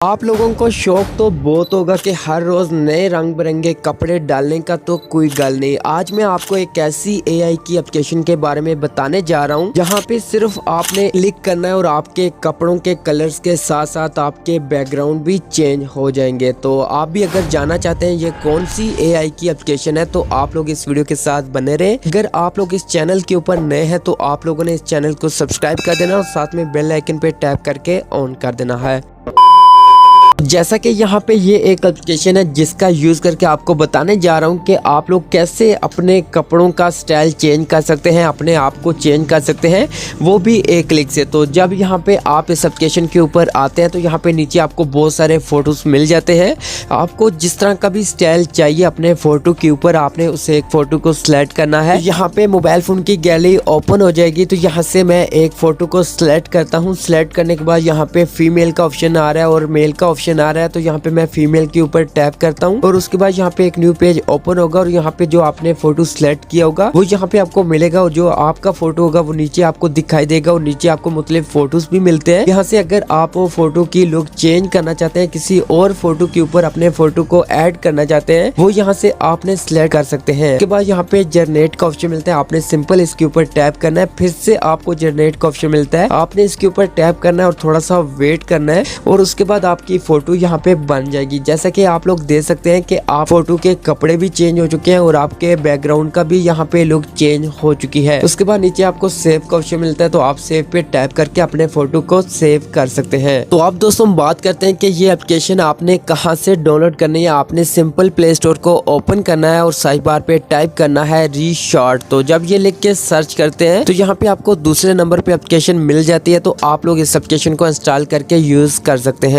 आप लोगों को शौक तो बहुत होगा कि हर रोज़ नए रंग बिरंगे कपड़े डालने का, तो कोई गल नहीं। आज मैं आपको एक ऐसी एआई की एप्लीकेशन के बारे में बताने जा रहा हूं जहां पे सिर्फ आपने क्लिक करना है और आपके कपड़ों के कलर्स के साथ साथ आपके बैकग्राउंड भी चेंज हो जाएंगे। तो आप भी अगर जानना चाहते हैं ये कौन सी एआई की एप्लीकेशन है तो आप लोग इस वीडियो के साथ बने रहे। अगर आप लोग इस चैनल के ऊपर नए हैं तो आप लोगों ने इस चैनल को सब्सक्राइब कर देना और साथ में बेल आइकन पे टैप करके ऑन कर देना है। जैसा कि यहाँ पे ये एक एप्लीकेशन है जिसका यूज करके आपको बताने जा रहा हूँ कि आप लोग कैसे अपने कपड़ों का स्टाइल चेंज कर सकते हैं, अपने आप को चेंज कर सकते हैं, वो भी एक क्लिक से। तो जब यहाँ पे आप इस एप्लीकेशन के ऊपर आते हैं तो यहाँ पे नीचे आपको बहुत सारे फोटोज मिल जाते हैं। आपको जिस तरह का भी स्टाइल चाहिए अपने फोटो के ऊपर आपने उसे एक फोटो को सिलेक्ट करना है। यहाँ पे मोबाइल फोन की गैलरी ओपन हो जाएगी। तो यहाँ से मैं एक फोटो को सिलेक्ट करता हूँ। सिलेक्ट करने के बाद यहाँ पे फीमेल का ऑप्शन आ रहा है और मेल का ऑप्शन आ रहा है। तो यहाँ पे मैं फीमेल के ऊपर टैप करता हूँ और उसके बाद यहाँ पे एक न्यू पेज ओपन होगा और यहाँ पे जो आपने फोटो सिलेक्ट किया होगा वो यहाँ पे आपको मिलेगा और जो आपका फोटो होगा वो नीचे आपको दिखाई देगा और नीचे आपको मुख्तलिफ फोटोज भी मिलते हैं। यहाँ से अगर आप वो फोटो की लुक चेंज करना चाहते हैं, किसी और फोटो के ऊपर अपने फोटो को ऐड करना चाहते हैं, वो यहाँ से आपने सिलेक्ट कर सकते हैं। उसके बाद यहाँ पे जनरेट का ऑप्शन मिलता है। आपने सिंपल इसके ऊपर टैप करना है, फिर से आपको जनरेट का ऑप्शन मिलता है। आपने इसके ऊपर टैप करना है और थोड़ा सा वेट करना है और उसके बाद आपकी फोटो यहाँ पे बन जाएगी। जैसा कि आप लोग देख सकते हैं कि आप फोटो के कपड़े भी चेंज हो चुके हैं और आपके बैकग्राउंड का भी यहाँ पे लुक चेंज हो चुकी है। उसके बाद नीचे आपको सेव का ऑप्शन मिलता है। तो आप सेव पे टैप करके अपने फोटो को सेव कर सकते हैं। तो अब दोस्तों बात करते हैं कि ये एप्लीकेशन आपने कहाँ से डाउनलोड करनी है। आपने सिंपल प्ले स्टोर को ओपन करना है और सर्च बार पे टाइप करना है रीशॉट। तो जब ये लिख के सर्च करते हैं तो यहाँ पे आपको दूसरे नंबर पे एप्लीकेशन मिल जाती है। तो आप लोग इस एप्लीकेशन को इंस्टॉल करके यूज कर सकते हैं।